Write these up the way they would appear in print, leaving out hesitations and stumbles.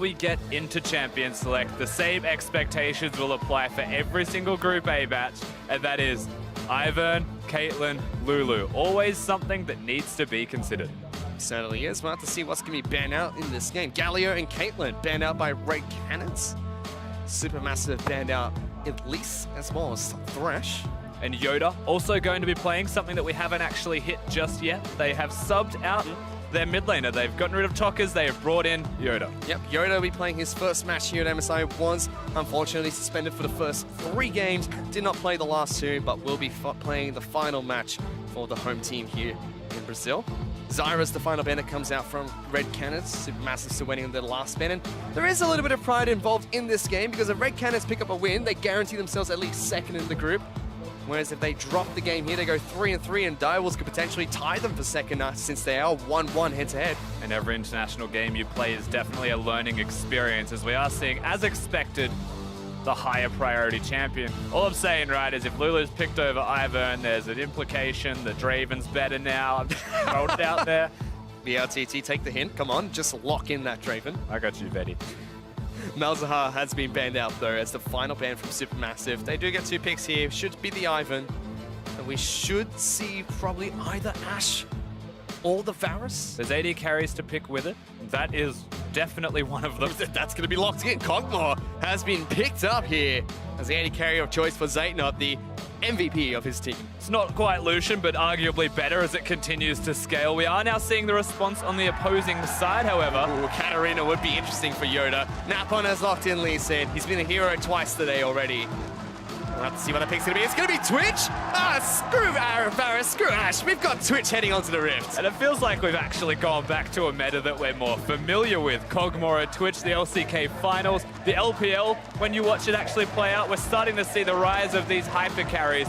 we get into Champions Select, the same expectations will apply for every single Group A match, and that is Ivern, Caitlyn, Lulu. Always something that needs to be considered. Certainly is. We'll have to see what's going to be banned out in this game. Galio and Caitlyn banned out by Red Canids. SuperMassive banned out Elise as well as Thresh. And Yoda also going to be playing something that we haven't actually hit just yet. They have subbed out their mid laner. They've gotten rid of Tokkers. They have brought in Yoda. Yep, Yoda will be playing his first match here at MSI. Was unfortunately suspended for the first 3 games. Did not play the last 2, but will be playing the final match for the home team here in Brazil. Zyra's the final ban that comes out from Red Canids. SuperMassive still waiting on their last ban. And there is a little bit of pride involved in this game because if Red Canids pick up a win, they guarantee themselves at least second in the group. Whereas if they drop the game here, they go 3-3, and Direwolves could potentially tie them for second since they are 1-1 head-to-head. And every international game you play is definitely a learning experience, as we are seeing, as expected, the higher priority champion. All I'm saying, right, is if Lulu's picked over Ivern, there's an implication that Draven's better now. I'm just throwing it out there. BRTT, take the hint. Come on, just lock in that Draven. I got you, Betty. Malzahar has been banned out though as the final ban from SuperMassive. They do get 2 picks here. Should be the Ivern. And we should see probably either Ashe or the Varus. There's 80 carries to pick with it. That is definitely one of them. That's going to be locked in. Kog'Maw has been picked up here as the 80 carrier of choice for Zaytnot, the MVP of his team. It's not quite Lucian, but arguably better as it continues to scale. We are now seeing the response on the opposing side, however. Ooh, Katarina would be interesting for Yoda. Napon has locked in Lee Sin. He's been a hero twice today already. We'll have to see what the pick's going to be. It's going to be Twitch. Screw Varus, screw Ashe. We've got Twitch heading onto the Rift. And it feels like we've actually gone back to a meta that we're more familiar with. Kog'Maw at Twitch, the LCK finals, the LPL. When you watch it actually play out, we're starting to see the rise of these hyper carries.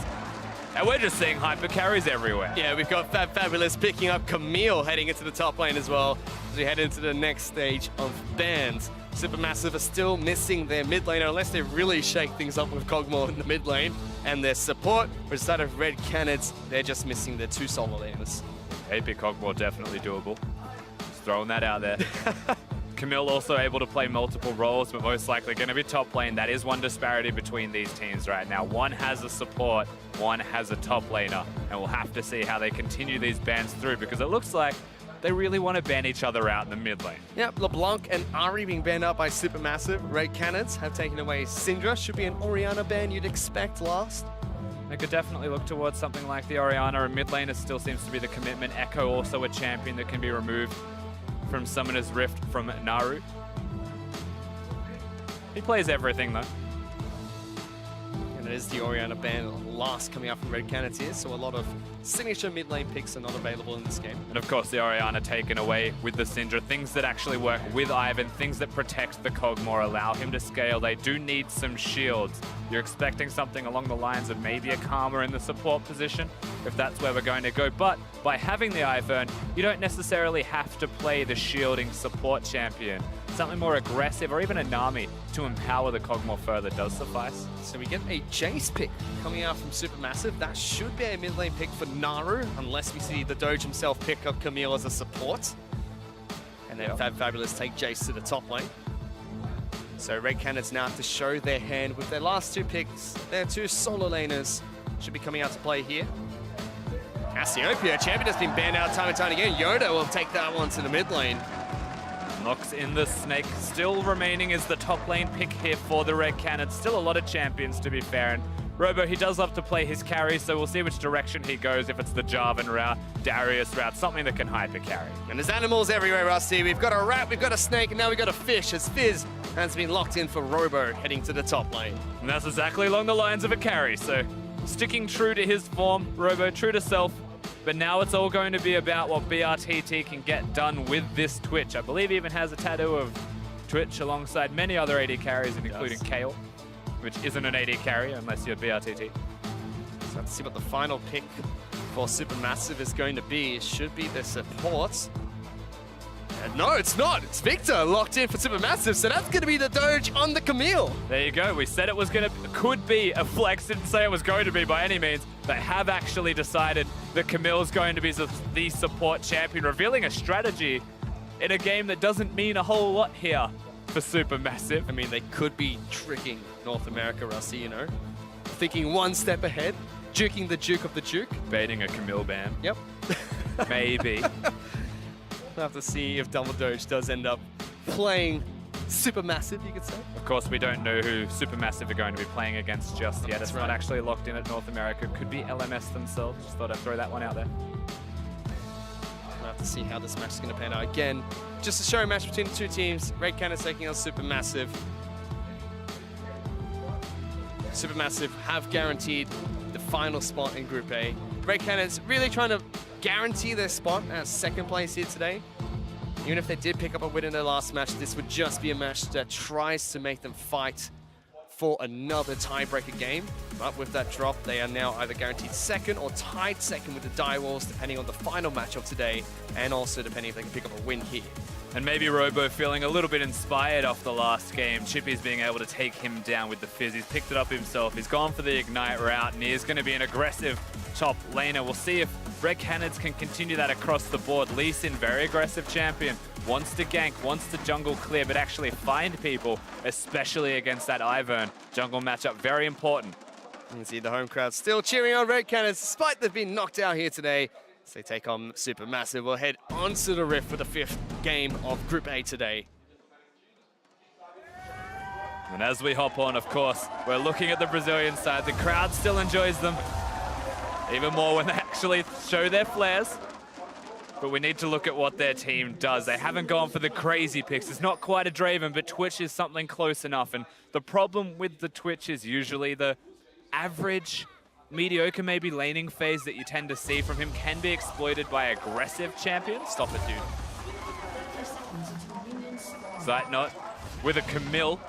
And we're just seeing hyper carries everywhere. Yeah, we've got Fabulous picking up Camille heading into the top lane as well as we head into the next stage of bans. SuperMassive are still missing their mid laner unless they really shake things up with Kog'Maw in the mid lane. And their support, which is that of Red Canids, they're just missing their 2 solo laners. AP Kog'Maw definitely doable. Just throwing that out there. Camille also able to play multiple roles, but most likely going to be top lane. That is one disparity between these teams right now. One has a support, one has a top laner, and we'll have to see how they continue these bans through because it looks like they really want to ban each other out in the mid lane. Yep, LeBlanc and Ari being banned out by SuperMassive. Red Canids have taken away Syndra. Should be an Orianna ban you'd expect last. They could definitely look towards something like the Orianna, and mid laner still seems to be the commitment. Echo also a champion that can be removed from Summoner's Rift from Naru. He plays everything though. And it is the Orianna ban last coming out from Red Canids here, so a lot of signature mid lane picks are not available in this game. And of course the Orianna taken away with the Syndra. Things that actually work with Ivern, things that protect the Kog'Maw, allow him to scale. They do need some shields. You're expecting something along the lines of maybe a Karma in the support position, if that's where we're going to go. But by having the Ivern, you don't necessarily have to play the shielding support champion. Something more aggressive, or even a Nami to empower the Kog'Maw further does suffice. So we get a Jace pick coming out from SuperMassive. That should be a mid lane pick for Naru, unless we see the Doge himself pick up Camille as a support. And then Fabulous take Jace to the top lane. So Red Canids now have to show their hand with their last 2 picks. Their 2 solo laners should be coming out to play here. Cassiopeia, champion has been banned out time and time again. Yoda will take that one to the mid lane. Knocks in the Snake, still remaining as the top lane pick here for the Red Canids. Still a lot of champions, to be fair. And Robo, he does love to play his carry, so we'll see which direction he goes, if it's the Jarvan route, Darius route, something that can hyper carry. And there's animals everywhere, Rusty. We've got a rat, we've got a snake, and now we've got a fish as Fizz has been locked in for Robo heading to the top lane. And that's exactly along the lines of a carry, so sticking true to his form, Robo true to self. But now it's all going to be about what BRTT can get done with this Twitch. I believe he even has a tattoo of Twitch alongside many other AD carries, including Kale, which isn't an AD carry unless you're BRTT. So let's see what the final pick for SuperMassive is going to be. It should be the support. And no, it's not. It's Victor locked in for SuperMassive, so that's going to be the Doge on the Camille. There you go. We said it was could be a flex. Didn't say it was going to be by any means. They have actually decided that Camille's going to be the support champion, revealing a strategy in a game that doesn't mean a whole lot here for SuperMassive. I mean, they could be tricking North America, Rusty, you know? Thinking one step ahead, juking the Duke of the Duke. Baiting a Camille ban. Yep. Maybe. We'll have to see if Double Doge does end up playing SuperMassive, you could say. Of course, we don't know who SuperMassive are going to be playing against just yet. That's It's right. not actually locked in at North America. Could be LMS themselves. Just thought I'd throw that one out there. We'll have to see how this match is going to pan out. Again, just a show match between the two teams. Red Canids taking on SuperMassive. SuperMassive have guaranteed the final spot in Group A. Red Canids really trying to guarantee their spot as second place here today. Even if they did pick up a win in their last match, this would just be a match that tries to make them fight for another tiebreaker game. But with that drop, they are now either guaranteed second or tied second with the Direwolves, depending on the final match of today, and also depending if they can pick up a win here. And maybe Robo feeling a little bit inspired off the last game. Chippy's being able to take him down with the Fizz. He's picked it up himself. He's gone for the Ignite route, and he is going to be an aggressive top laner. We'll see if Red Canids can continue that across the board. Lee Sin, very aggressive champion. Wants to gank, wants to jungle clear, but actually find people, especially against that Ivern. Jungle matchup, very important. You can see the home crowd still cheering on Red Canids, despite they've been knocked out here today. As they take on SuperMassive, we'll head onto the Rift for the 5th game of Group A today. And as we hop on, of course, we're looking at the Brazilian side. The crowd still enjoys them, even more when they actually show their flares. But we need to look at what their team does. They haven't gone for the crazy picks. It's not quite a Draven, but Twitch is something close enough. And the problem with the Twitch is usually the average, mediocre maybe laning phase that you tend to see from him can be exploited by aggressive champions. Stop it, dude. Zeitnot with a Camille,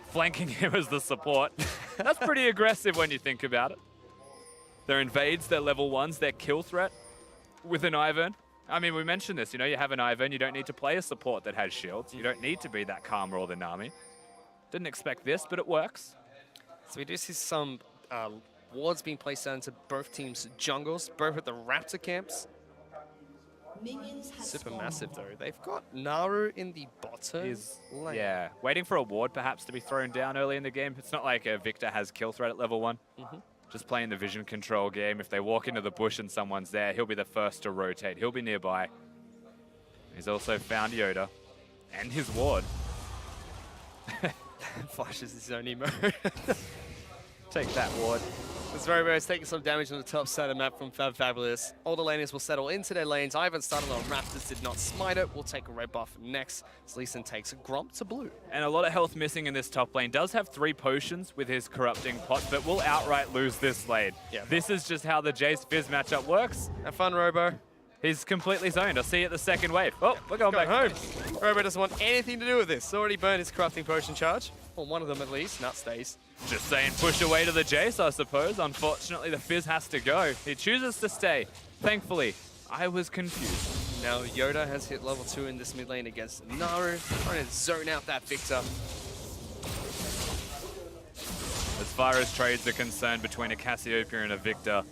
flanking him as the support. That's pretty aggressive when you think about it. Their invades, their level 1s, their kill threat with an Ivern. I mean, we mentioned this, you know, you have an Ivern, you don't need to play a support that has shields. You don't need to be that Karma or the Nami. Didn't expect this, but it works. So we do see some wards being placed down into both teams' jungles, both at the Raptor camps. SuperMassive though, they've got Naru in the bottom lane. Yeah, waiting for a ward perhaps to be thrown down early in the game. It's not like Victor has kill threat at level 1. Just playing the vision control game. If they walk into the bush and someone's there, he'll be the first to rotate. He'll be nearby. He's also found Yoda and his ward. Flashes his own emo. Take that, ward. This Robo is taking some damage on the top side of the map from Fabulous. All the laners will settle into their lanes. Ivan started on Raptors, did not smite it. We'll take a red buff next. Leeson takes a Gromp to blue. And a lot of health missing in this top lane. Does have 3 potions with his corrupting pot, but will outright lose this lane. Yeah. This is just how the Jace Fizz matchup works. Have fun, Robo. He's completely zoned. I'll see you at the second wave. Oh, we're going back home. Robo doesn't want anything to do with this. Already burned his corrupting potion charge. Well, one of them at least. Nut stays. Just saying, push away to the Jace, I suppose. Unfortunately, the Fizz has to go. He chooses to stay. Thankfully, I was confused. Now Yoda has hit level 2 in this mid lane against Naru, trying to zone out that Victor. As far as trades are concerned between a Cassiopeia and a Victor,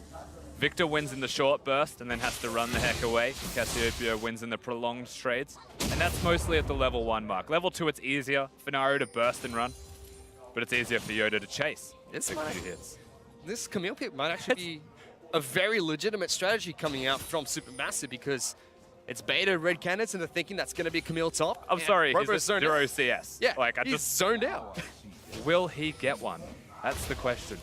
Victor wins in the short burst and then has to run the heck away. Cassiopeia wins in the prolonged trades, and that's mostly at the level 1 mark. Level 2, it's easier for Naru to burst and run, but it's easier for Yoda to chase. This Camille pick might actually be a very legitimate strategy coming out from SuperMassive because it's beta Red Canids and they're thinking that's going to be Camille top. I'm sorry, Robo's he's a 0 CS. Yeah, like, he's zoned out. Will he get one? That's the question.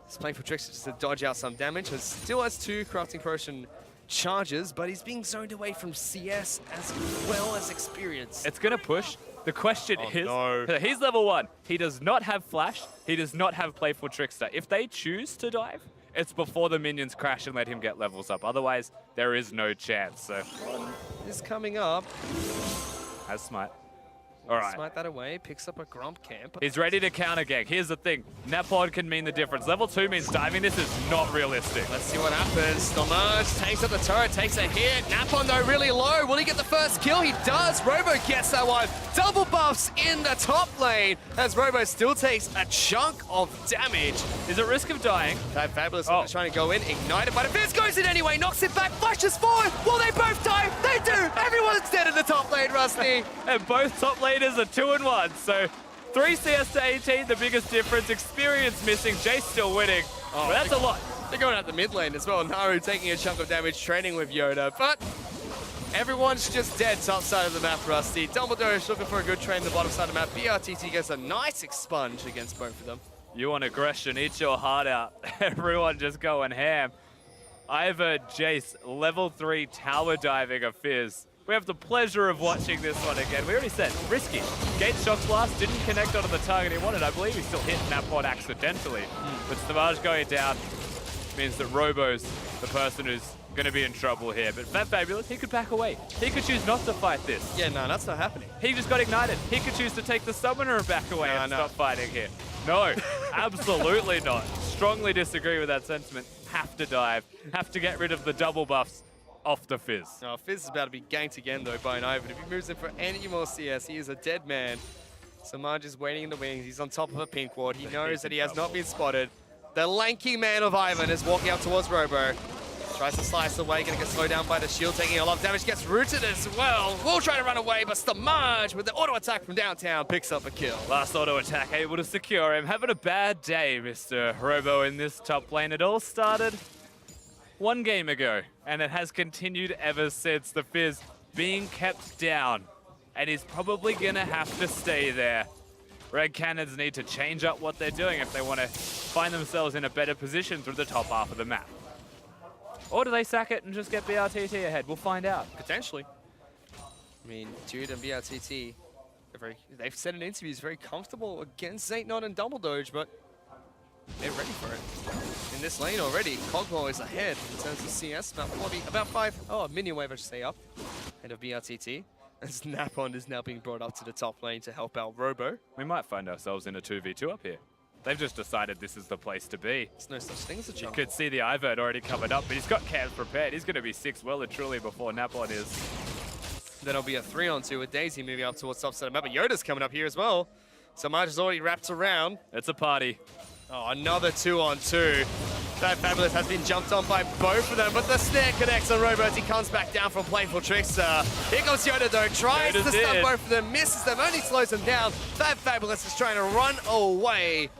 He's playing for tricks just to dodge out some damage. He still has 2 crafting potion charges, but he's being zoned away from CS as well as experience. It's going to push. The question is, no. He's level 1. He does not have flash. He does not have Playful Trickster. If they choose to dive, it's before the minions crash and let him get levels up. Otherwise, there is no chance. So Is coming up. has smite. All right. Smite that away, picks up a Grump camp. He's ready to counter gank. Here's the thing. Napod can mean the difference. Level 2 means diving. This is not realistic. Let's see what happens. Stomach takes up the turret, takes a hit. Napon though really low. Will he get the first kill? He does. Robo gets that one. Double buffs in the top lane as Robo still takes a chunk of damage. Is at risk of dying. Fabulous trying to go in. Ignited by the Fizz, goes in anyway, knocks it back, flashes forward. Will they both die? They do. Everyone's dead in the top lane, Rusty. And both top laners are 2-1. So 3 CS to 18, the biggest difference. Experience missing. Jace still winning. But that's a lot. They're going out the mid lane as well. Naru taking a chunk of damage, training with Yoda. But everyone's just dead top side of the map, Rusty. Dumbledore is looking for a good trade in the bottom side of the map. BRTT gets a nice expunge against both of them. You want aggression, eat your heart out. Everyone just going ham. Ivor, Jace, level 3 tower diving a Fizz. We have the pleasure of watching this one again. We already said, risky. Gate Shock Blast didn't connect onto the target he wanted. I believe he still hit Napod accidentally. But Savage going down means that Robo's the person who's going to be in trouble here. But Fabulous, he could back away. He could choose not to fight this. Yeah, no, that's not happening. He just got ignited. He could choose to take the summoner and back away and stop fighting here. No, absolutely not. Strongly disagree with that sentiment. Have to dive. Have to get rid of the double buffs off the Fizz. No, Fizz is about to be ganked again though by an Ivan. If he moves in for any more CS, he is a dead man. Samaj is waiting in the wings. He's on top of a pink ward. He knows that he has not been spotted. The lanky man of Ivan is walking up towards Robo. Tries to slice away, gonna get slowed down by the shield, taking a lot of damage, gets rooted as well. Will try to run away, but Stamaj with the auto attack from downtown picks up a kill. Last auto attack able to secure him. Having a bad day, Mr. Robo in this top lane. It all started 1 game ago, and it has continued ever since. The Fizz being kept down, and he's probably gonna have to stay there. Red Canids need to change up what they're doing if they want to find themselves in a better position through the top half of the map. Or do they sack it and just get BRTT ahead? We'll find out. Potentially. I mean, Dude and BRTT, they've said in interviews very comfortable against Zaynot and Double Doge, but they're ready for it. In this lane already, Cogmo is ahead in terms of CS, about 5, a minion wave I should say up, ahead of BRTT. As Napon is now being brought up to the top lane to help out Robo. We might find ourselves in a 2v2 up here. They've just decided this is the place to be. There's no such thing as a jungle. You could see the Ivor had already covered up, but he's got camps prepared. He's going to be 6 well and truly before Napon is. Then it'll be a 3-on-2 with Daisy moving up towards top side of the map. But Yoda's coming up here as well. Samaj is already wrapped around. It's a party. Oh, another 2-on-2. That Fabulous has been jumped on by both of them, but the snare connects on Robo as he comes back down from Playful Trickster. Here comes Yoda though, tries to stun both of them, misses them, only slows them down. That Fabulous is trying to run away.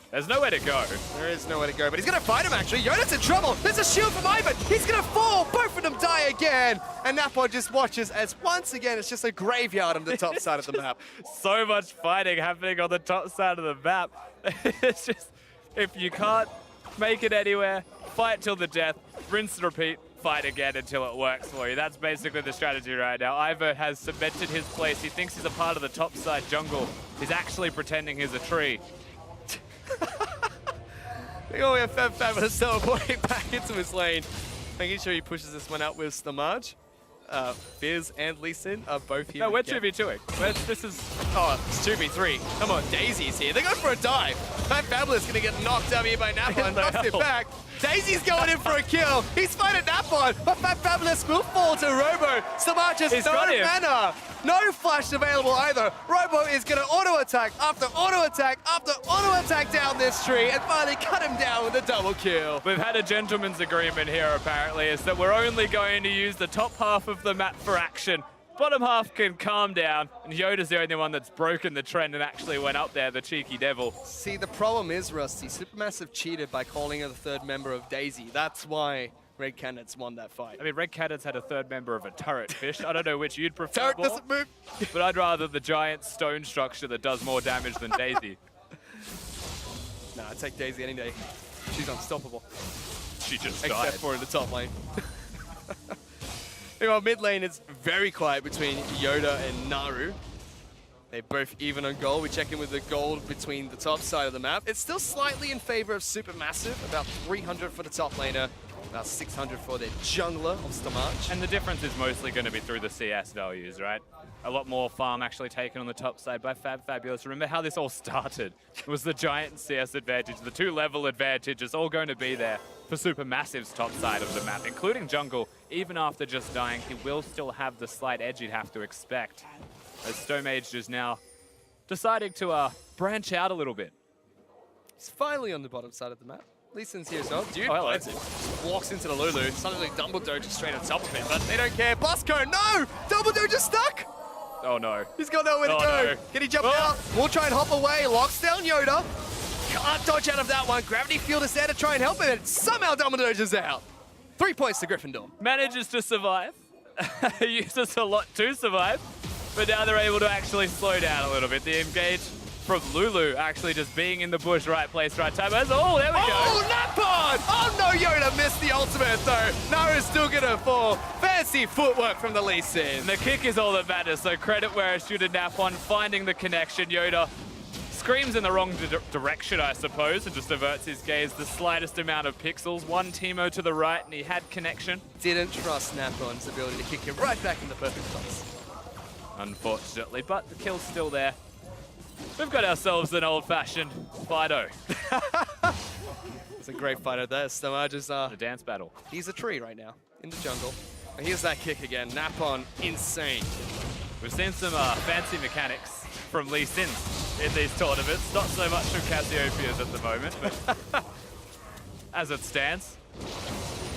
There's nowhere to go. There is nowhere to go, but he's going to fight him actually. Yoda's in trouble. There's a shield from Ivan. He's going to fall. Both of them die again. And Napod just watches as once again it's just a graveyard on the top side of the map. So much fighting happening on the top side of the map. It's just, if you can't make it anywhere, fight till the death, rinse and repeat, fight again until it works for you. That's basically the strategy right now. Ivor has cemented his place. He thinks he's a part of the top side jungle. He's actually pretending he's a tree. We have Fabulous teleporting back into his lane, making sure he pushes this one out with Stamaj. Fizz and Lee Sin are both here. No, we're 2v2ing. This is... Oh, it's 2v3. Come on, Daisy's here. They're going for a dive. That Fabulous going to get knocked out here by Napon. Knocks it back. Daisy's going in for a kill. He's fighting Napon, but Fabulous will fall to Robo. Stamaj has no mana. No flash available either. Robo is going to auto attack after auto attack after auto attack down this tree and finally cut him down with a double kill. We've had a gentleman's agreement here apparently, is that we're only going to use the top half of the map for action. Bottom half can calm down, and Yoda's the only one that's broken the trend and actually went up there, the cheeky devil. See, the problem is, Rusty, SuperMassive cheated by calling her the third member of Daisy. That's why Red Canids won that fight. I mean, Red Canids had a third member of a turret fish. I don't know which you'd prefer Turret more, doesn't move. but I'd rather the giant stone structure that does more damage than Daisy. Nah, I'd take Daisy any day. She's unstoppable. She just died. Except for in the top lane. Meanwhile, mid lane is very quiet between Yoda and Naru. They're both even on gold. We check in with the gold between the top side of the map. It's still slightly in favor of SuperMassive, about 300 for the top laner. About 600 for their jungler of Stamaj. And the difference is mostly going to be through the CS values, right? A lot more farm actually taken on the top side by Fabulous. Remember how this all started? It was the giant CS advantage, the 2-level advantage is all going to be there for SuperMassive's top side of the map, including jungle. Even after just dying, he will still have the slight edge you'd have to expect. As StoneMage is now deciding to branch out a little bit. He's finally on the bottom side of the map. Lee Sin's here as well. Dude, oh, hello. just walks into the Lulu. Suddenly Dumbledore just straight on top of him, but they don't care. Bosco, no! Dumbledore just stuck! Oh no. He's got nowhere to go. No. Can he jump out? We'll try and hop away. Locks down Yoda. Can't dodge out of that one. Gravity Field is there to try and help him, and somehow Dumbledore is out. 3 points to Gryffindor. Manages to survive. Uses a lot to survive. But now they're able to actually slow down a little bit. The engage from Lulu actually just being in the bush, right place, right time. Oh, there we go. Oh, Napon! Oh no, Yoda missed the ultimate though. Naru's still gonna fall. Fancy footwork from the Lee Sin. And the kick is all that matters, so credit where it should have Napon, finding the connection. Yoda screams in the wrong direction, I suppose, and just averts his gaze the slightest amount of pixels. One Teemo to the right, and he had connection. Didn't trust Napon's ability to kick him right back in the perfect place. Unfortunately, but the kill's still there. We've got ourselves an old-fashioned Fido. It's a great fighter there. Stamaj is A dance battle. he's a tree right now in the jungle. And here's that kick again. Napon, insane. We've seen some fancy mechanics from Lee Sin in these tournaments. Not so much from Cassiopeia's at the moment, but as it stands,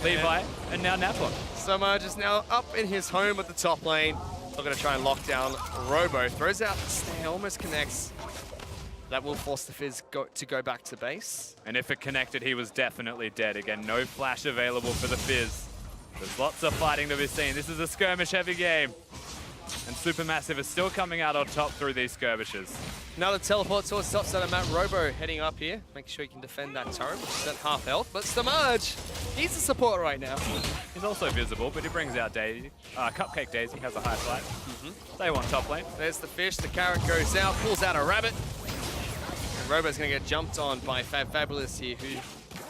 Levi and now Napon. Stamaj is now up in his home at the top lane. They're going to try and lock down Robo. Throws out the snare, almost connects. That will force the Fizz to go back to base. And if it connected, he was definitely dead. Again, no flash available for the Fizz. There's lots of fighting to be seen. This is a skirmish-heavy game. And SuperMassive is still coming out on top through these skirmishes. Another teleport towards top side of map. Robo heading up here. Make sure he can defend that turret, which is at half health. But Stamaj, he's a support right now. He's also visible, but he brings out Daisy. Cupcake Daisy has a high flight. They want top lane. There's the fish. The carrot goes out, pulls out a rabbit. And Robo's going to get jumped on by Fabulous here, who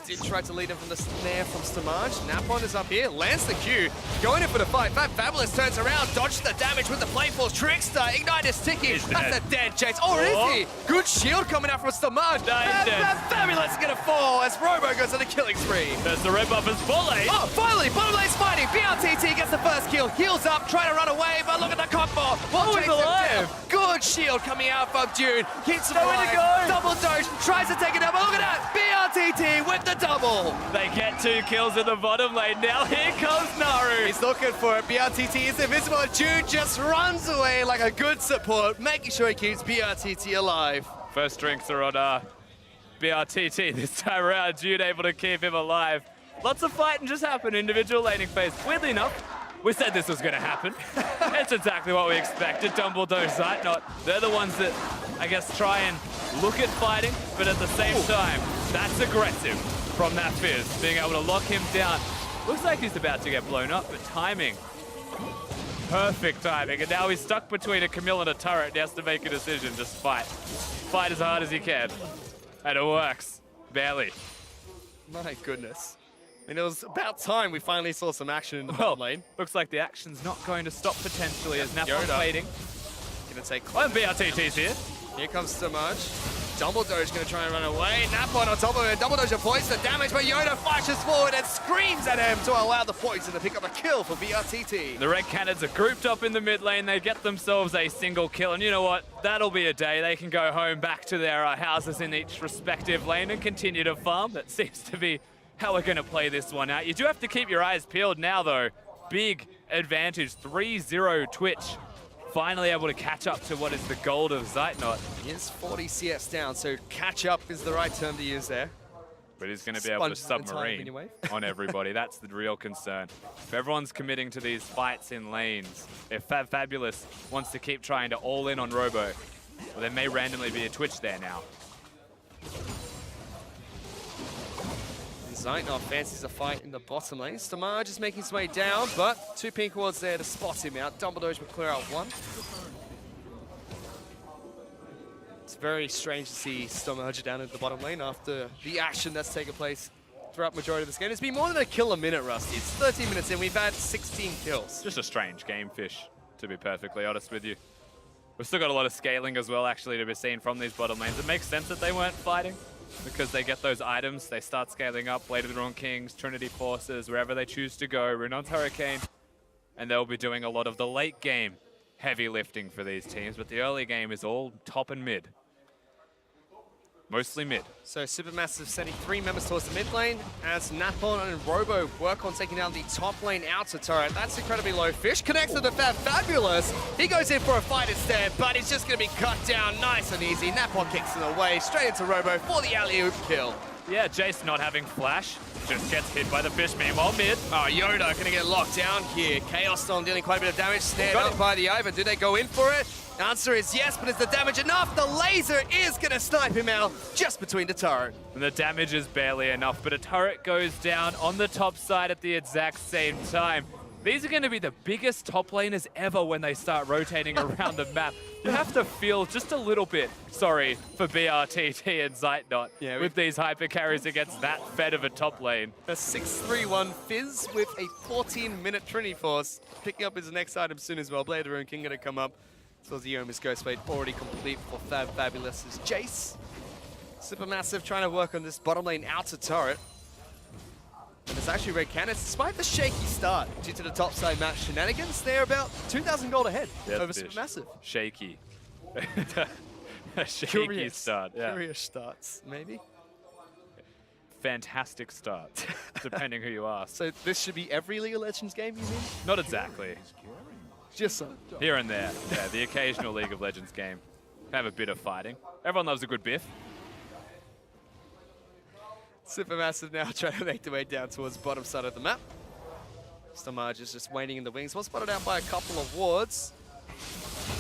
did try to lead him from the snare from Stamaj. Napon is up here, lands the Q, going in for the fight. Fabulous turns around, dodges the damage with the flame force. Trickster, Ignite is ticking. That's a dead chase. Oh, is he? Good shield coming out from Stamaj. Fabulous is going to fall as Robo goes on a killing spree. There's the red buff as volley. Oh, finally, bottom lane's fighting. BRTT gets the first kill, heals up, trying to run away, but look at the combo. Oh, he's alive. Good shield coming out from Dune. Keeps him alive. To go. Double doge, tries to take it down, but look at that. BRTT with the double. They get 2 kills in the bottom lane. Now here comes Naru. He's looking for it. BRTT is invisible. Dune just runs away like a good support, making sure he keeps BRTT alive. First drinks are on BRTT this time around. Jude able to keep him alive. Lots of fighting just happened. Individual laning phase. Weirdly enough, we said this was going to happen. It's exactly what we expected. Dumbledore, Zeitnot, they're the ones that, I guess, try and look at fighting, but at the same time, that's aggressive from that Fizz, being able to lock him down. Looks like he's about to get blown up, but timing. Perfect timing. And now he's stuck between a Camille and a turret. He has to make a decision. Just fight. Fight as hard as he can. And it works. Barely. My goodness. I mean, it was about time we finally saw some action in the bottom lane. Looks like the action's not going to stop potentially as Napon's waiting. Gonna take And BRTT's here. Here comes Stamaj. Dumbledore's going to try and run away. Napon on top of it. Dumbledore avoids the damage, but Yoda flashes forward and screams at him to allow the poison to pick up a kill for BRTT. The red Canids are grouped up in the mid lane. They get themselves a single kill, and you know what? That'll be a day. They can go home back to their houses in each respective lane and continue to farm. That seems to be how we're going to play this one out. You do have to keep your eyes peeled now, though. Big advantage, 3-0 Twitch. Finally able to catch up to what is the gold of Zeitnot. He is 40 CS down, so catch up is the right term to use there. But he's going to be able to submarine on everybody. That's the real concern. If everyone's committing to these fights in lanes, if Fabulous wants to keep trying to all in on Robo, well, there may randomly be a Twitch there now. Zeitnot fancies a fight in the bottom lane. Stamaj is making his way down, but 2 pink wards there to spot him out. Dumbledore will clear out 1. It's very strange to see Stamaj down in the bottom lane after the action that's taken place throughout majority of this game. It's been more than a kill a minute, Rusty. It's 13 minutes in. We've had 16 kills. Just a strange game, Fish, to be perfectly honest with you. We've still got a lot of scaling as well, actually, to be seen from these bottom lanes. It makes sense that they weren't fighting because they get those items. They start scaling up. Blade of the Dawn Kings, Trinity Forces, wherever they choose to go. Renon's Hurricane. And they'll be doing a lot of the late game heavy lifting for these teams. But the early game is all top and mid. Mostly mid. So SuperMassive sending 3 members towards the mid lane as Napon and Robo work on taking down the top lane outer turret. That's incredibly low. Fish connects to the Fabulous. He goes in for a fight instead, but he's just going to be cut down nice and easy. Napon kicks it away, straight into Robo for the alley-oop kill. Yeah, Jace not having flash, just gets hit by the Fish. Meanwhile, mid. Oh, Yoda going to get locked down here. Chaos Storm dealing quite a bit of damage, snared up by the Ivern. Do they go in for it? The answer is yes, but is the damage enough? The laser is going to snipe him out just between the turret. And the damage is barely enough, but a turret goes down on the top side at the exact same time. These are going to be the biggest top laners ever when they start rotating around the map. You have to feel just a little bit sorry for BRTT and Zeitnot with these hyper carries against that fed of a top lane. A 6-3-1 Fizz with a 14-minute Trinity Force, picking up his next item soon as well. Blade of the Dawn King going to come up. So as the Yoma's Ghostblade already complete for Fabulous's Jace. SuperMassive trying to work on this bottom lane outer turret. And it's actually Red Canids, despite the shaky start due to the topside match shenanigans, they're about 2,000 gold ahead over SuperMassive. Shaky. A shaky start. Yeah. Curious starts, maybe. Fantastic start, depending who you ask. So this should be every League of Legends game, you mean? Not exactly. Just so. Here and there. Yeah, the occasional League of Legends game. Have a bit of fighting. Everyone loves a good biff. SuperMassive now trying to make their way down towards the bottom side of the map. Stamaj is just waiting in the wings. Was spotted out by a couple of wards.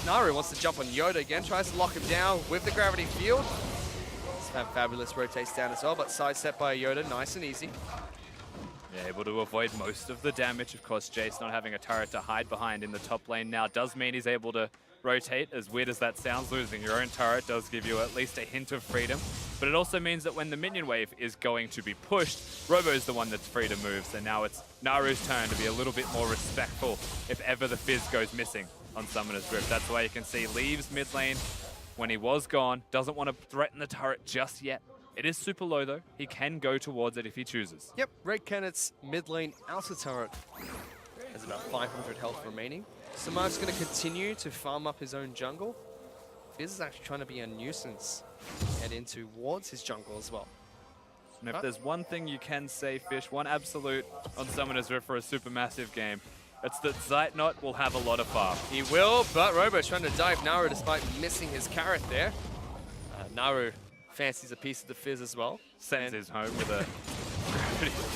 Naru wants to jump on Yoda again, tries to lock him down with the gravity field. Fabulous rotates down as well, but sidestep by Yoda, nice and easy. Yeah, able to avoid most of the damage. Of course, Jace not having a turret to hide behind in the top lane now does mean he's able to rotate. As weird as that sounds, losing your own turret does give you at least a hint of freedom. But it also means that when the minion wave is going to be pushed, Robo's the one that's free to move. So now it's Naru's turn to be a little bit more respectful if ever the Fizz goes missing on Summoner's Rift. That's why you can see leaves mid lane when he was gone. Doesn't want to threaten the turret just yet. It is super low though. He can go towards it if he chooses. Yep, Red Canids mid lane outer turret has about 500 health remaining. Samar's going to continue to farm up his own jungle. Fizz is actually trying to be a nuisance, head in towards his jungle as well. And if there's one thing you can say, Fish, one absolute on Summoner's Rift for a SuperMassive game, it's that Zeitnot will have a lot of farm. He will, but Robo's trying to dive Naru despite missing his carrot there. Naru fancies a piece of the Fizz as well. Sends his home with a...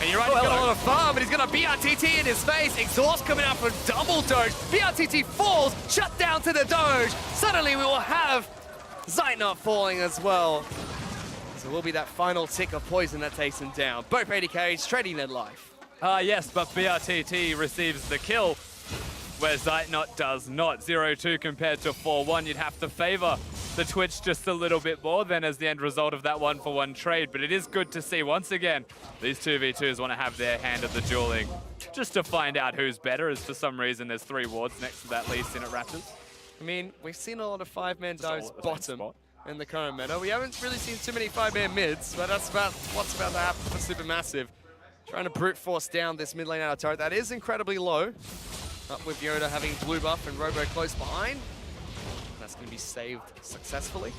And you're right, he's got a lot of farm, but he's got a BRTT in his face. Exhaust coming out for double Doge. BRTT falls, shut down to the Doge. Suddenly we will have Zeitnot falling as well. So it will be that final tick of poison that takes him down. Both 80Ks trading their life. Yes, but BRTT receives the kill, where Zeitnot does not. 0-2 compared to 4-1. You'd have to favor the Twitch just a little bit more than as the end result of that 1-for-1 trade. But it is good to see, once again, these 2v2s want to have their hand at the dueling just to find out who's better, as for some reason there's 3 wards next to that Lee Sin at Raptors. I mean, we've seen a lot of 5-man dives bottom in the current meta. We haven't really seen too many 5-man mids, but that's about what's about to happen for SuperMassive. Trying to brute force down this mid lane out of turret. That is incredibly low. Up with Yoda having blue buff and Robo close behind. That's going to be saved successfully.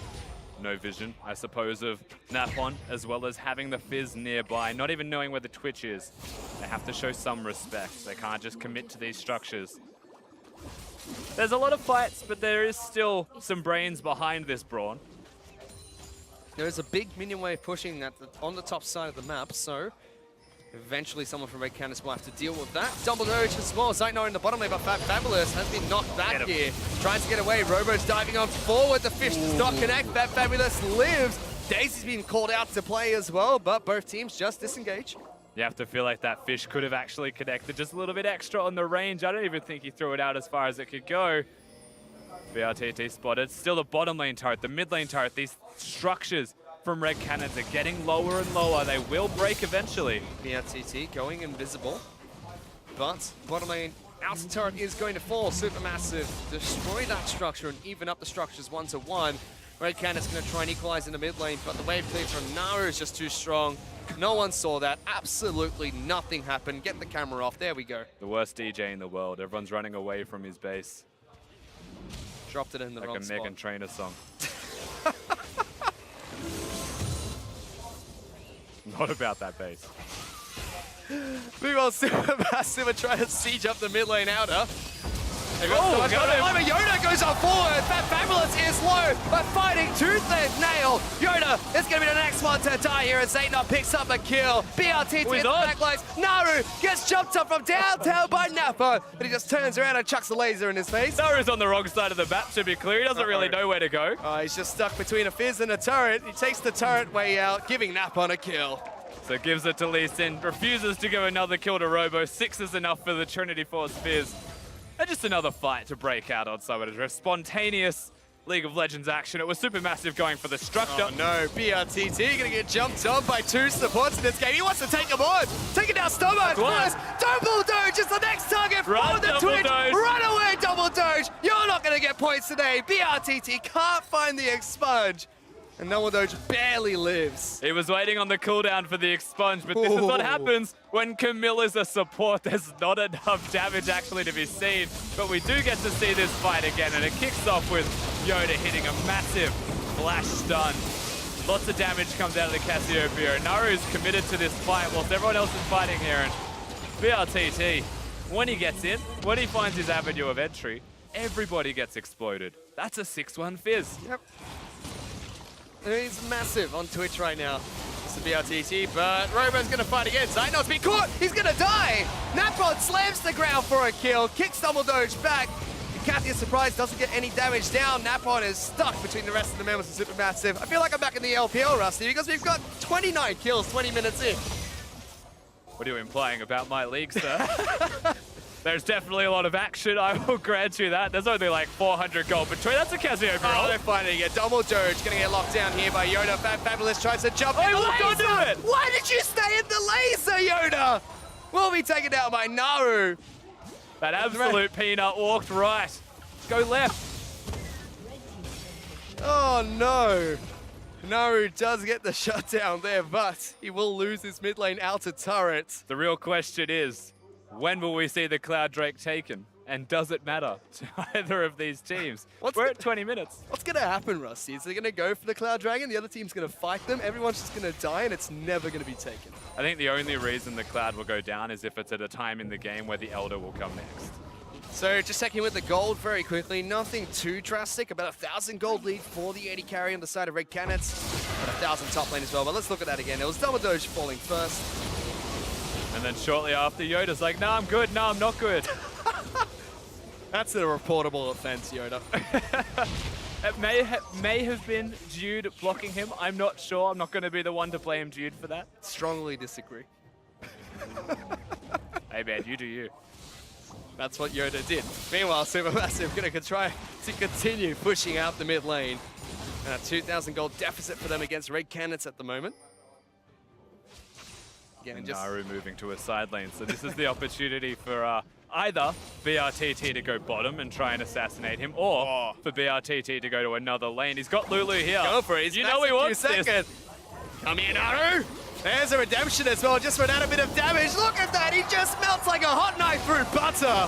No vision, I suppose, of Napon, as well as having the Fizz nearby, not even knowing where the Twitch is. They have to show some respect. They can't just commit to these structures. There's a lot of fights, but there is still some brains behind this Brawn. There is a big minion wave pushing on the top side of the map, so eventually someone from Red Canids will have to deal with that. Double Doge as well. Zeitnot in the bottom lane, but Fabulous has been knocked back here. Tries to get away. Robo's diving on forward. The Fish does not connect. Fabulous lives. Daisy's been called out to play as well, but both teams just disengage. You have to feel like that Fish could have actually connected just a little bit extra on the range. I don't even think he threw it out as far as it could go. BRTT spotted. Still the bottom lane turret, the mid lane turret. These structures from Red Canids are getting lower and lower. They will break eventually. BRTT going invisible. But bottom lane, outer turret is going to fall. SuperMassive destroy that structure and even up the structures 1-1. Red Canids going to try and equalize in the mid lane, but the wave clear from Naru is just too strong. No one saw that. Absolutely nothing happened. Get the camera off. There we go. The worst DJ in the world. Everyone's running away from his base. Dropped it in the wrong spot. Like a Meghan Trainor song. Not about that base. Meanwhile, SuperMassive are trying to siege up the mid lane outer. Oh, got him. Yoda goes on forward. Fabulous is low, but fighting tooth and nail. Yoda is going to be the next one to die here as Zaynab picks up a kill. BRTT in the backlines. Naru gets jumped up from downtown by Napa, but he just turns around and chucks a laser in his face. Naru's on the wrong side of the map, to be clear. He doesn't really know where to go. He's just stuck between a Fizz and a turret. He takes the turret way out, giving Napa a kill. So gives it to Lee Sin, refuses to give another kill to Robo. 6 is enough for the Trinity Force Fizz. And just another fight to break out on Summoners Rift. Spontaneous League of Legends action. It was SuperMassive going for the structure. Oh no, BRTT gonna get jumped on by 2 supports in this game. He wants to take him on. Taking down Stomach first. Double Doge is the next target for the Twitch. Run away, Double Doge. You're not gonna get points today. BRTT can't find the expunge. And Double Doge barely lives. He was waiting on the cooldown for the expunge, but this is what happens when Camilla's a support. There's not enough damage actually to be seen, but we do get to see this fight again, and it kicks off with Yoda hitting a massive flash stun. Lots of damage comes out of the Cassiopeia. Naru's committed to this fight whilst everyone else is fighting here, and BRTT, when he gets in, when he finds his avenue of entry, everybody gets exploded. That's a 6-1 Fizz. Yep. He's massive on Twitch right now. It's the BRTT, but Robo's gonna fight again. Zaynab's been caught. He's gonna die. Napod slams the ground for a kill, kicks Double Doge back. Kathy is surprised, doesn't get any damage down. Napod is stuck between the rest of the members of SuperMassive. I feel like I'm back in the LPL, Rusty, because we've got 29 kills 20 minutes in. What are you implying about my league, sir? There's definitely a lot of action, I will grant you that. There's only like 400 gold between. That's a Cassiopeia. Oh, they're finding it. Double Doge gonna get locked down here by Yoda. Fabulous tries to jump in. He locked onto it! Why did you stay in the laser, Yoda? Will be taken down by Naru. That absolute peanut walked right. Go left. Oh no. Naru does get the shutdown there, but he will lose his mid lane outer turret. The real question is, when will we see the Cloud Drake taken? And does it matter to either of these teams? We're at 20 minutes. What's going to happen, Rusty? Is they going to go for the Cloud Dragon? The other team's going to fight them? Everyone's just going to die and it's never going to be taken. I think the only reason the Cloud will go down is if it's at a time in the game where the Elder will come next. So just checking with the gold very quickly. Nothing too drastic. About 1,000 gold lead for the AD carry on the side of Red Canids. About 1,000 top lane as well. But let's look at that again. It was Double Doge falling first. And then shortly after, Yoda's like, no, I'm good. No, I'm not good. That's a reportable offense, Yoda. It may have been Jude blocking him. I'm not sure. I'm not going to be the one to blame Jude for that. Strongly disagree. Hey, man, you do you. That's what Yoda did. Meanwhile, SuperMassive going to try to continue pushing out the mid lane. And a 2,000 gold deficit for them against Red Canids at the moment. And Naru moving to a side lane. So this is the opportunity for either BRTT to go bottom and try and assassinate him, or for BRTT to go to another lane. He's got Lulu here. Go for it. You know he wants this. Come here, Naru. There's a redemption as well, just for another bit of damage. Look at that. He just melts like a hot knife through butter.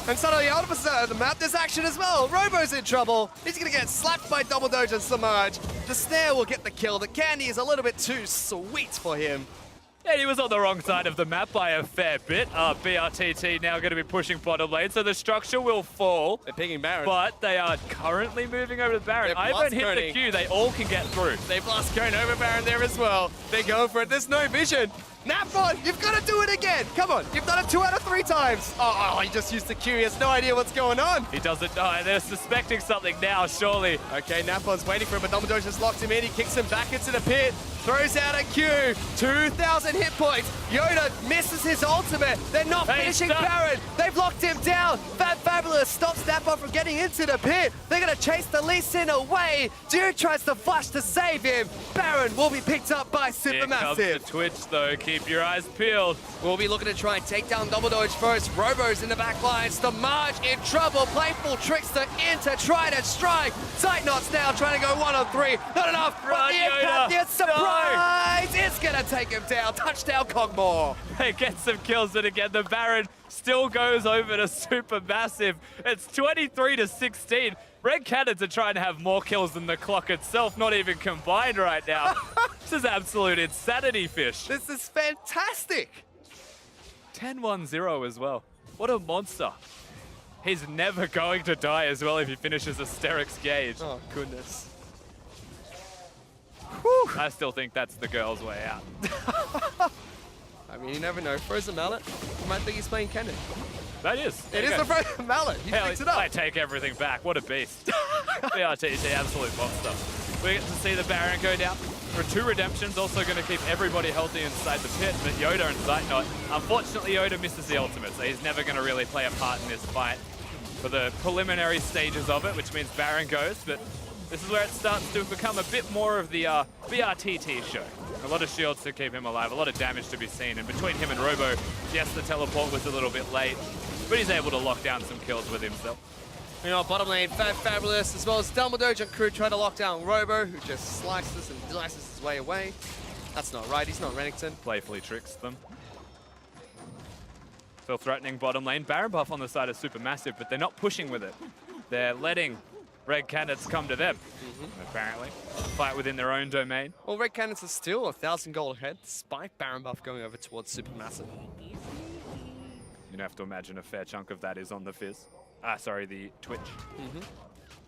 And suddenly, out of the side of the map, there's action as well. Robo's in trouble. He's going to get slapped by Double Doge and Submerge. The snare will get the kill. The candy is a little bit too sweet for him. Yeah, he was on the wrong side of the map by a fair bit. BRTT now going to be pushing bottom lane, so the structure will fall. They're picking Baron. But they are currently moving over to Baron. Ivan hit the Q, they all can get through. They blast going over Baron there as well. They go for it. There's no vision. Napon, you've got to do it again. Come on, you've done it 2 out of 3 times. Oh, he just used the Q. He has no idea what's going on. He doesn't know. They're suspecting something now, surely. Okay, Napon's waiting for him, but Dumbledore just locked him in. He kicks him back into the pit. Throws out a Q. 2,000 7 hit points. Yoda misses his ultimate. They're not finishing Baron. They've locked him down. Fabulous stops Snap-on from getting into the pit. They're going to chase the Lee Sin away. Dude tries to flash to save him. Baron will be picked up by SuperMassive. Here comes the Twitch, though. Keep your eyes peeled. We'll be looking to try and take down Double Dodge first. Robo's in the back lines. The Marge in trouble. Playful Trickster in to try to strike. Sightknots now trying to go 1-on-3. Not enough. But the impact, the surprise! It's going to take him down. Touchdown, Cogmore. They get some kills, but again, the Baron still goes over to SuperMassive. It's 23-16. Red Canids are trying to have more kills than the clock itself, not even combined right now. This is absolute insanity, Fish. This is fantastic. 10-1-0 as well. What a monster. He's never going to die as well if he finishes Asterix Gauge. Oh, goodness. Whew. I still think that's the girl's way out. I mean, you never know. Frozen Mallet, you might think he's playing Canids. That is. It is the Frozen Mallet. He picks it up. I take everything back. What a beast. BRTT, absolute monster. We get to see the Baron go down for 2 redemptions. Also going to keep everybody healthy inside the pit. But Yoda and Zeitknot, unfortunately, Yoda misses the ultimate, so he's never going to really play a part in this fight for the preliminary stages of it, which means Baron goes. But this is where it starts to become a bit more of the BRTT show. A lot of shields to keep him alive, a lot of damage to be seen. And between him and Robo, yes, the teleport was a little bit late, but he's able to lock down some kills with himself. You know, bottom lane, Fabulous, as well as Dumbledore and crew try to lock down Robo, who just slices and slices his way away. That's not right, he's not Renekton. Playfully tricks them. Still threatening bottom lane. Baron buff on the side of SuperMassive, but they're not pushing with it. They're letting Red Canids come to them, apparently. Fight within their own domain. Well, Red Canids are still 1,000 gold ahead, despite Baron buff going over towards SuperMassive. You'd have to imagine a fair chunk of that is on the Fizz. Sorry, the Twitch.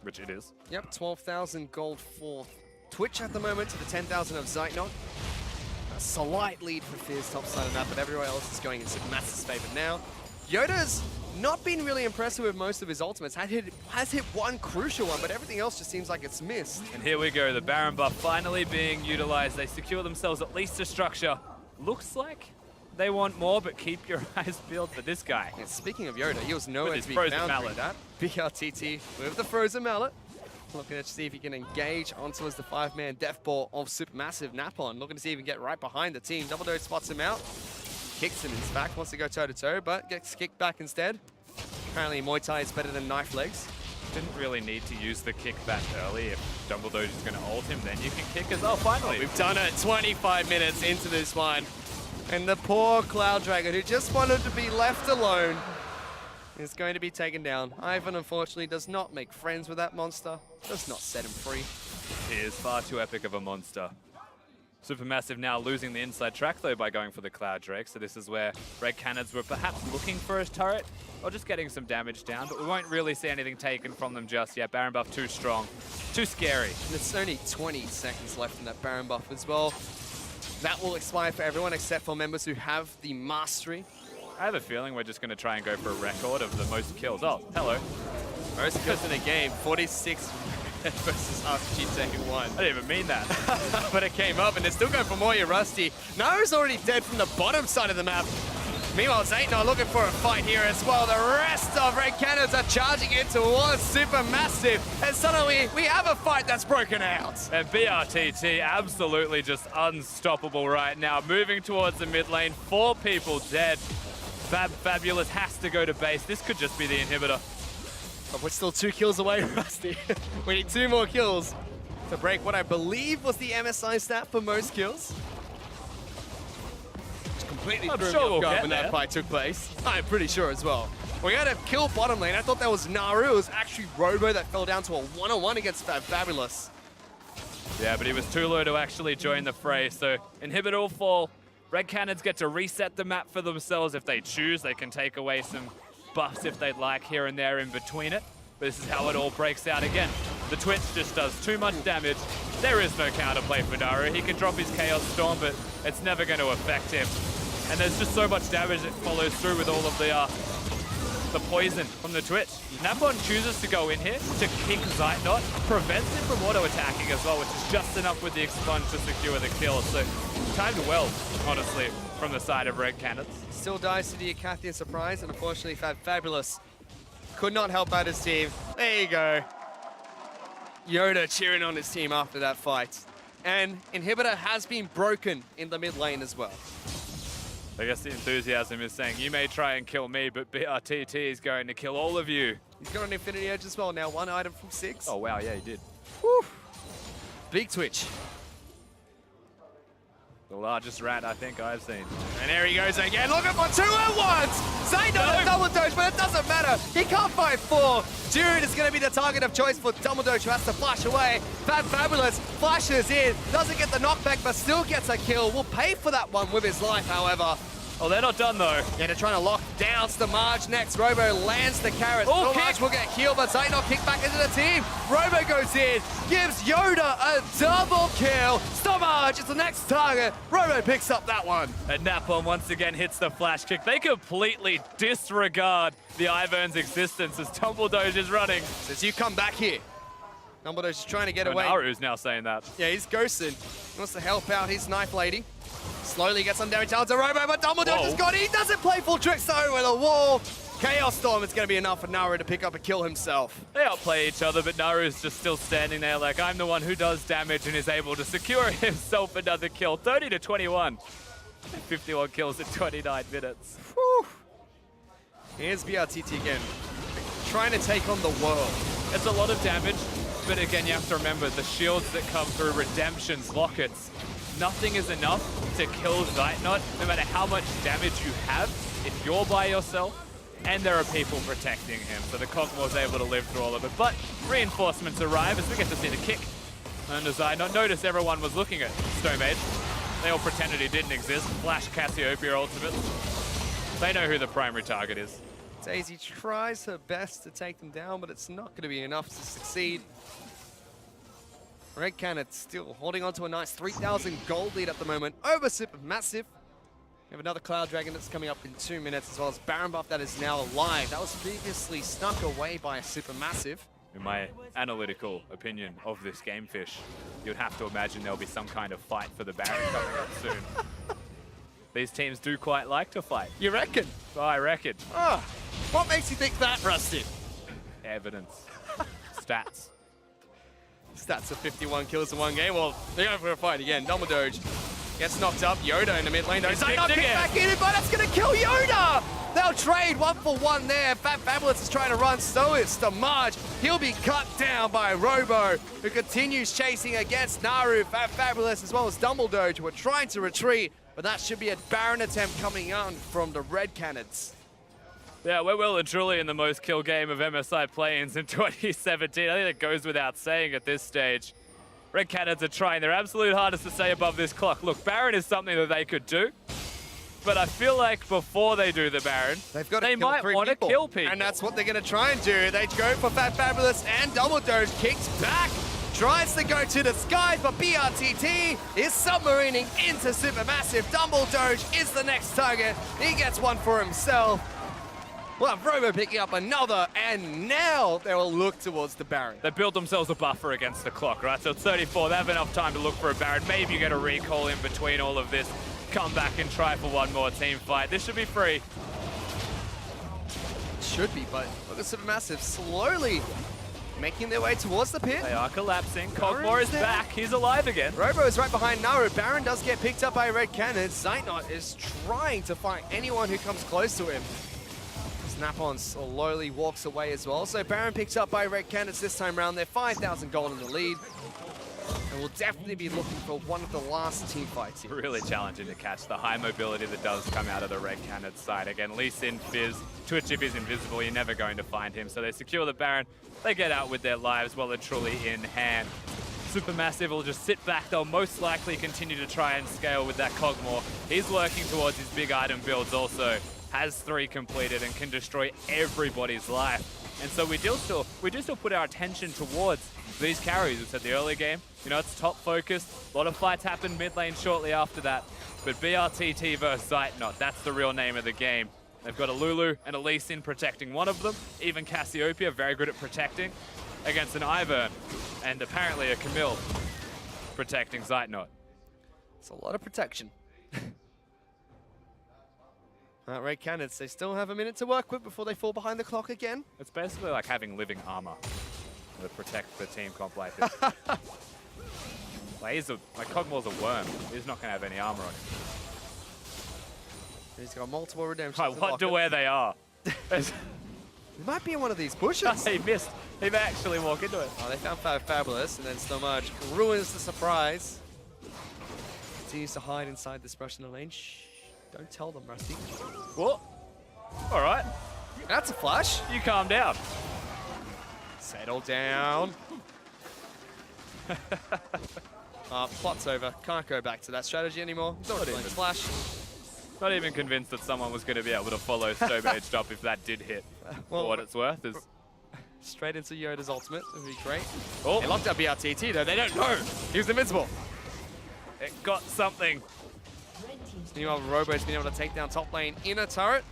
Which it is. Yep, 12,000 gold for Twitch at the moment to the 10,000 of Zeitknot. A slight lead for Fizz top side of that, but everywhere else is going in SuperMassive's favor now. Yoda's not been really impressive with most of his ultimates. Has hit one crucial one, but everything else just seems like it's missed. And here we go, the Baron buff finally being utilized. They secure themselves at least a structure. Looks like they want more, but keep your eyes peeled for this guy. And speaking of Yoda, he was nowhere to be frozen found mallet. that. BRTT with the Frozen Mallet. Looking to see if he can engage onto as the 5-man death ball of SuperMassive. Napon looking to see if he can get right behind the team. Double Dose spots him out. Kicks him, in fact, wants to go toe-to-toe, but gets kicked back instead. Apparently Muay Thai is better than knife legs. Didn't really need to use the kick back early. If Dumbledore is going to ult him, then you can kick as well, finally. Oh, we've done it 25 minutes into this one. And the poor Cloud Dragon, who just wanted to be left alone, is going to be taken down. Ivan, unfortunately, does not make friends with that monster. Does not set him free. He is far too epic of a monster. SuperMassive now losing the inside track, though, by going for the Cloud Drake. So this is where Red Canids were perhaps looking for his turret, or just getting some damage down. But we won't really see anything taken from them just yet. Baron buff too strong, too scary. And there's only 20 seconds left in that Baron buff as well. That will expire for everyone except for members who have the mastery. I have a feeling we're just going to try and go for a record of the most kills. Oh, hello. Most kills in a game, 46 versus RPG taking 1. I didn't even mean that. But it came up and they're still going for more. You're Rusty. Naru's already dead from the bottom side of the map. Meanwhile, Zeitknot looking for a fight here as well. The rest of Red Canids are charging in towards SuperMassive. And suddenly, we have a fight that's broken out. And BRTT absolutely just unstoppable right now. Moving towards the mid lane. 4 people dead. Fabulous has to go to base. This could just be the inhibitor. But we're still 2 kills away, Rusty. We need 2 more kills to break what I believe was the MSI stat for most kills. Completely threw me off guard when that fight took place. I'm pretty sure as well. We got to kill bottom lane. I thought that was Naru. It was actually Robo that fell down to a 1-on-1 against Fabulous. Yeah, but he was too low to actually join the fray. So inhibitor will fall. Red Canids get to reset the map for themselves if they choose. They can take away some buffs if they'd like here and there in between it. But this is how it all breaks out again. The Twitch just does too much damage. There is no counterplay for Naru. He can drop his Chaos Storm, but it's never going to affect him. And there's just so much damage that follows through with all of the the poison from the Twitch. Napon chooses to go in here to kick Zeitnot, prevents him from auto-attacking as well, which is just enough with the expunge to secure the kill. So timed well, honestly, from the side of Red Canids. Still dies to the Acathian surprise, and unfortunately Fabulous could not help out his team. There you go. Yoda cheering on his team after that fight. And Inhibitor has been broken in the mid lane as well. I guess the enthusiasm is saying, you may try and kill me, but BRTT is going to kill all of you. He's got an Infinity Edge as well now, 1 item from 6. Oh wow, yeah, he did. Whew. Big Twitch. The largest rat I think I've seen. And there he goes again, looking for 2 at once! Zaynot a double dodge, but it doesn't matter. He can't fight 4. Dude is going to be the target of choice for Double Doge, who has to flash away. Fabulous flashes in, doesn't get the knockback, but still gets a kill. Will pay for that one with his life, however. Oh, they're not done though. Yeah, they're trying to lock down Stamaj next. Robo lands the carrot. Oh, Stamaj will get healed, but Zaynot kicked back into the team. Robo goes in, gives Yoda a double kill. Stamaj is the next target. Robo picks up that one. And Napon once again hits the flash kick. They completely disregard the Ivern's existence as Tumbledoge is running. Says, you come back here. Dumbledore's just trying to get away. Naru's now saying that. Yeah, he's ghosted. He wants to help out his knife lady. Slowly gets some damage out to Robo, but Dumbledore just got it. He doesn't play full tricks though with a wall. Chaos Storm is going to be enough for Naru to pick up a kill himself. They outplay each other, but Naru's just still standing there like, I'm the one who does damage and is able to secure himself another kill. 30 to 21. 51 kills in 29 minutes. Whew. Here's BRTT again, trying to take on the world. It's a lot of damage, but again, you have to remember the shields that come through, redemptions, lockets. Nothing is enough to kill Zeitnot, no matter how much damage you have, if you're by yourself, and there are people protecting him. So the Cogmore's able to live through all of it. But reinforcements arrive as we get to see the kick. And as Zeitnot, notice everyone was looking at Stone Mage. They all pretended he didn't exist. Flash Cassiopeia ultimate. They know who the primary target is. Daisy tries her best to take them down, but it's not going to be enough to succeed. Red Canids still holding on to a nice 3,000 gold lead at the moment over SuperMassive. We have another Cloud Dragon that's coming up in 2 minutes, as well as Baron Buff that is now alive. That was previously snuck away by a SuperMassive. In my analytical opinion of this game fish, you'd have to imagine there'll be some kind of fight for the Baron coming up soon. These teams do quite like to fight. You reckon? I reckon. Oh, what makes you think that, Rusty? Evidence. Stats. Stats of 51 kills in 1 game. Well, they're going for a fight again. Dumbledore gets knocked up. Yoda in the mid lane. Zaynot kicked back in, but that's going to kill Yoda! They'll trade 1 for 1 there. Fabulous is trying to run. So is Stamaj. He'll be cut down by Robo, who continues chasing against Naru. Fabulous as well as Dumbledore, who are trying to retreat. But that should be a Baron attempt coming on from the Red Canids. Yeah, we're well and truly in the most kill game of MSI play-ins in 2017. I think that goes without saying at this stage. Red Canids are trying their absolute hardest to stay above this clock. Look, Baron is something that they could do, but I feel like before they do the Baron, they might want to kill people. And that's what they're going to try and do. They go for Fabulous, and Dumbledore kicks back. Tries to go to the skies, but BRTT is submarining into SuperMassive. Dumbledore is the next target. He gets one for himself. Well, Robo picking up another, and now they will look towards the Baron. They build themselves a buffer against the clock, right? So it's 34, they have enough time to look for a Baron. Maybe you get a recall in between all of this. Come back and try for one more team fight. This should be free. Should be, but look at SuperMassive slowly making their way towards the pit. They are collapsing. Cogmore is back. He's alive again. Robo is right behind Naru. Baron does get picked up by Red Canids. Zeitnot is trying to fight anyone who comes close to him. Snap-on slowly walks away as well. So Baron picks up by Red Canids this time around. They're 5,000 gold in the lead. And we'll definitely be looking for one of the last team fights here. Really challenging to catch the high mobility that does come out of the Red Canids side. Again, Lee Sin, Fizz, Twitch if he's invisible, you're never going to find him. So they secure the Baron. They get out with their lives well and truly in hand. SuperMassive will just sit back. They'll most likely continue to try and scale with that Cogmore. He's working towards his big item builds also. Has 3 completed and can destroy everybody's life. And so we do still put our attention towards these carries. We said the early game, you know, it's top focused. A lot of fights happen mid lane shortly after that. But BRTT versus Zeitnot, that's the real name of the game. They've got a Lulu and a Lee Sin protecting one of them. Even Cassiopeia very good at protecting against an Ivern. And apparently a Camille protecting Zeitnot. It's a lot of protection. Red Canids, they still have a minute to work with before they fall behind the clock again. It's basically like having living armor to protect the team comp like this. Like Cogmore's a worm. He's not going to have any armor on him. He's got multiple redemptions. I wonder where they are. He might be in one of these bushes. He missed. He may actually walk into it. Oh, they found Fabulous, and then Stomach ruins the surprise. Continues to hide inside this brush in the lane. Shh, don't tell them, Rusty. What? All right. That's a flash. You calm down. Settle down. Plot's over. Can't go back to that strategy anymore. Not even flash. Not even convinced that someone was going to be able to follow Stomage up if that did hit. Well, for what it's worth is straight into Yoda's ultimate. That would be great. Oh, they locked up BRTT though. They don't know. He was invincible. It got something. Meanwhile, Robo's been able to take down top lane in a turret.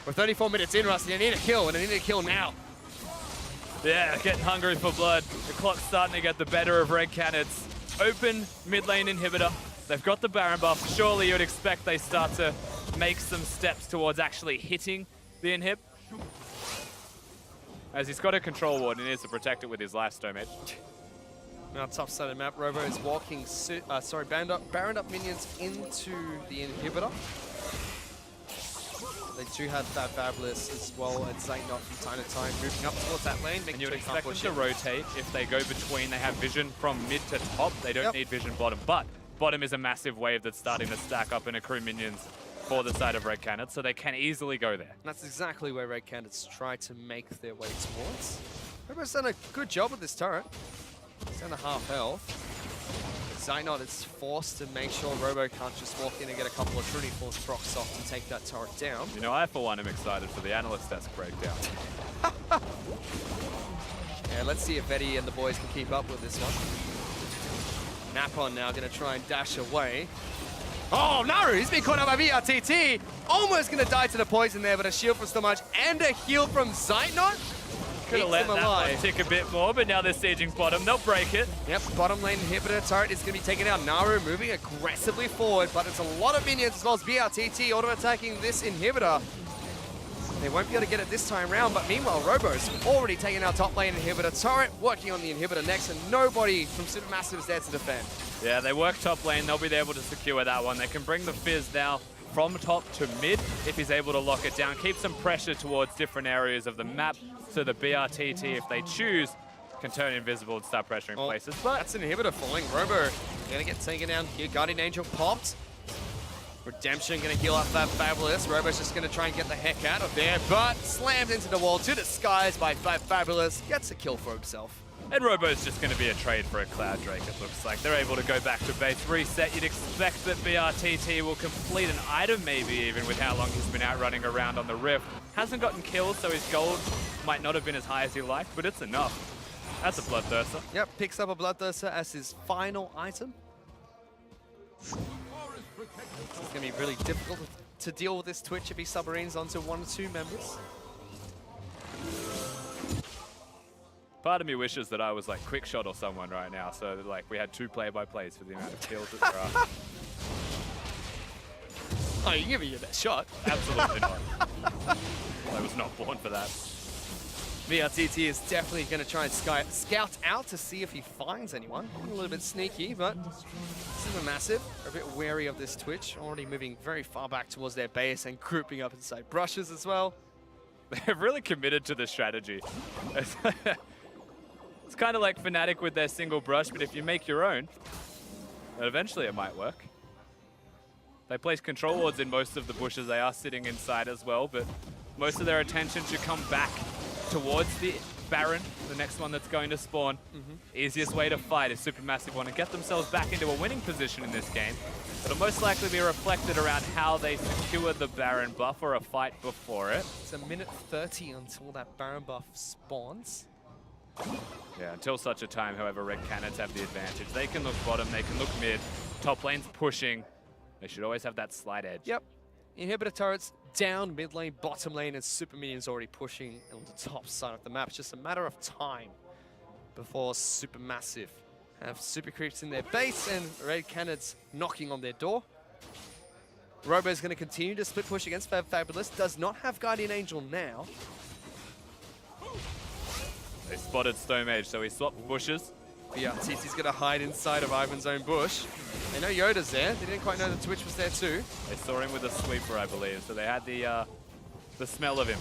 We're 34 minutes in, Rusty. They need a kill, and they need a kill now. Yeah, getting hungry for blood. The clock's starting to get the better of Red Canids. Open mid lane inhibitor. They've got the Baron buff. Surely you would expect they start to make some steps towards actually hitting the inhib. As he's got a control ward and he needs to protect it with his life Stomach. Now, tough sided map. Robo is walking, Baron up minions into the inhibitor. They do have that Fabulous as well as Zeitnot from time to time, moving up towards that lane. And you would expect them to rotate if they go between. They have vision from mid to top. They don't need vision bottom, but bottom is a massive wave that's starting to stack up and accrue minions for the side of Red Canids, so they can easily go there. And that's exactly where Red Canids try to make their way towards. Robo's done a good job with this turret. He's down to half health. Zeitnot is forced to make sure Robo can't just walk in and get a couple of Trinity Force procs off to take that turret down. You know, I for one am excited for the analyst desk breakdown. Yeah, let's see if Eddie and the boys can keep up with this one. Napon now going to try and dash away. Oh, Naru, he's been caught up by VRTT. Almost going to die to the poison there, but a shield from Stomach and a heal from Zeitnot. Could have let that one tick a bit more, but now they're sieging bottom. They'll break it. Yep, bottom lane inhibitor turret is going to be taken out. Naru moving aggressively forward, but it's a lot of minions as well as BRTT auto-attacking this inhibitor. They won't be able to get it this time round, but meanwhile, Robo's already taking out top lane inhibitor turret, working on the inhibitor next, and nobody from SuperMassive is there to defend. Yeah, they work top lane. They'll be able to secure that one. They can bring the Fizz now from top to mid if he's able to lock it down. Keep some pressure towards different areas of the map so the BRTT, if they choose, can turn invisible and start pressuring places. But that's an inhibitor falling. Robo going to get taken down here. Guardian Angel popped. Redemption going to heal up that Fabulous. Robo's just going to try and get the heck out of there, but slammed into the wall to disguise by Fabulous. Gets a kill for himself. And Robo's just going to be a trade for a Cloud Drake, it looks like. They're able to go back to base, reset. You'd expect that BRTT will complete an item maybe even with how long he's been out running around on the Rift. Hasn't gotten kills, so his gold might not have been as high as he liked, but it's enough. That's a Bloodthirster. Yep, picks up a Bloodthirster as his final item. It's going to be really difficult to deal with this Twitch if he submarines onto 1 or 2 members. Part of me wishes that I was like Quick Shot or someone right now, so like we had 2 play-by-plays for the amount of kills that there are. Oh, you can give me your best shot. Absolutely not. I was not born for that. VRTT is definitely going to try and scout out to see if he finds anyone. A little bit sneaky, but SuperMassive are a bit wary of this Twitch. Already moving very far back towards their base and grouping up inside brushes as well. They're really committed to the strategy. It's kind of like Fnatic with their single brush, but if you make your own, then eventually it might work. They place control wards in most of the bushes. They are sitting inside as well, but most of their attention should come back towards the Baron, the next one that's going to spawn. Easiest way to fight is SuperMassive want to get themselves back into a winning position in this game. It'll most likely be reflected around how they secure the Baron buff or a fight before it. It's a minute 30 until that Baron buff spawns. Yeah, until such a time, however, Red Canids have the advantage. They can look bottom, they can look mid. Top lane's pushing. They should always have that slight edge. Yep. Inhibitor turrets down mid lane, bottom lane, and Super Minions already pushing on the top side of the map. It's just a matter of time before SuperMassive have super creeps in their base and Red Canids knocking on their door. Robo is going to continue to split push against Fabulous. Does not have Guardian Angel now. They spotted Stone Mage, so he swapped bushes. Yeah, TC's going to hide inside of Ivan's own bush. They know Yoda's there. They didn't quite know the Twitch was there too. They saw him with a sweeper, I believe, so they had the smell of him.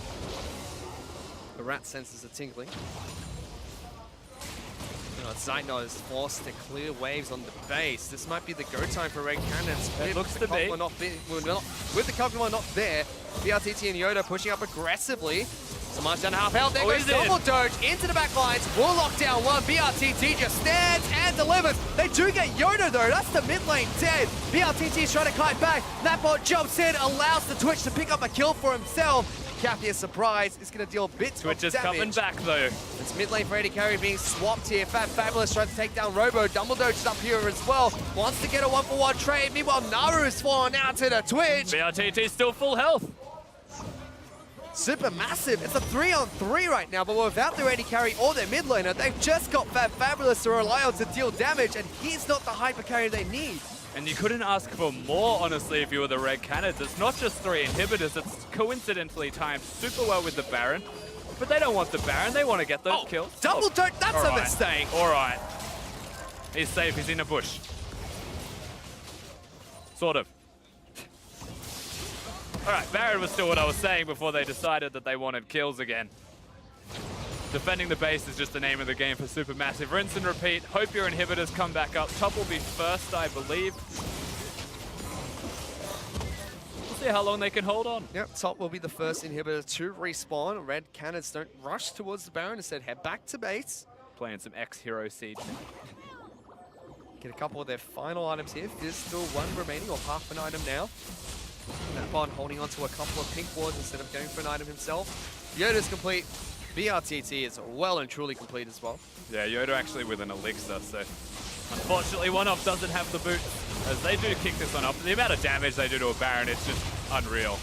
The rat senses are tingling. Zeitnot is forced to clear waves on the base. This might be the go time for Red Canids. It looks to be. With the Kog'Maw not there, BRTT and Yoda pushing up aggressively. Samaj down half health. There goes double doge into the back lines. Warlock down one. BRTT just stands and delivers. They do get Yoda though. That's the mid lane dead. BRTT is trying to kite back. That bot jumps in, allows the Twitch to pick up a kill for himself. Kathy is surprised. It's going to deal bits Twitch of is damage. coming back though. It's mid lane for AD Carry being swapped here. Fabulous trying to take down Robo. Dumbledore is up here as well. Wants to get a 1-for-1 trade. Meanwhile, Naru is falling out to the Twitch. BRTT still full health. SuperMassive. It's a 3-on-3 right now, but without their AD Carry or their mid laner, they've just got Fabulous to rely on to deal damage, and he's not the hyper carry they need. And you couldn't ask for more, honestly, if you were the Red Canids. It's not just 3 inhibitors, it's coincidentally timed super well with the Baron. But they don't want the Baron, they want to get those kills. Double doge, that's a mistake. All right. He's safe, he's in a bush. Sort of. All right, Baron was still what I was saying before they decided that they wanted kills again. Defending the base is just the name of the game for SuperMassive. Rinse and repeat. Hope your inhibitors come back up. Top will be first, I believe. We'll see how long they can hold on. Yep, top will be the first inhibitor to respawn. Red Canids don't rush towards the Baron, instead head back to base. Playing some X-Hero Siege. Get a couple of their final items here. There's still one remaining, or half an item now. That Bond holding on to a couple of pink wards instead of going for an item himself. Yoda's complete. BRTT is well and truly complete as well. Yeah, Yoda actually with an elixir, so unfortunately one-off doesn't have the boot, as they do kick this one off. The amount of damage they do to a Baron, it's just unreal.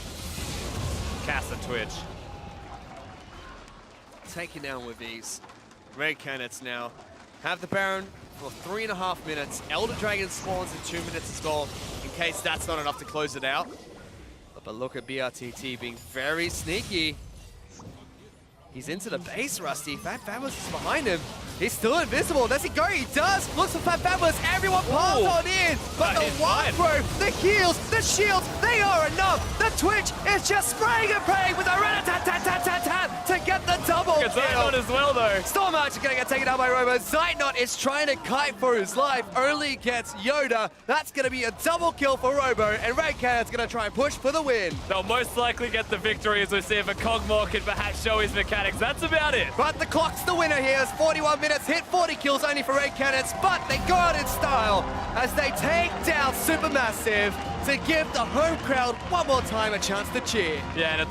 Cass and Twitch. Taken down with ease. Red Canids now have the Baron for 3.5 minutes. Elder Dragon spawns in 2 minutes as well, in case that's not enough to close it out. But look at BRTT being very sneaky. He's into the base, Rusty. Fabulous is behind him. He's still invisible. Does he go? He does. Looks for Fabulous. Everyone piles on in. But the wild throw, the heals, the shields, they are enough. The Twitch is just spraying and praying with a rat-a-tat-tat-tat-tat to get the double kill. Zeitnot as well, though. Storm Archer going to get taken out by Robo. Zeitnot is trying to kite for his life. Only gets Yoda. That's going to be a double kill for Robo. And Red Canids going to try and push for the win. They'll most likely get the victory as we see if a Kog'Maw can perhaps show his mechanics. That's about it. But the clock's the winner here. It's 41 minutes, hit 40 kills only for Red Canids, but they go out in style as they take down SuperMassive to give the home crowd one more time a chance to cheer. Yeah, and at the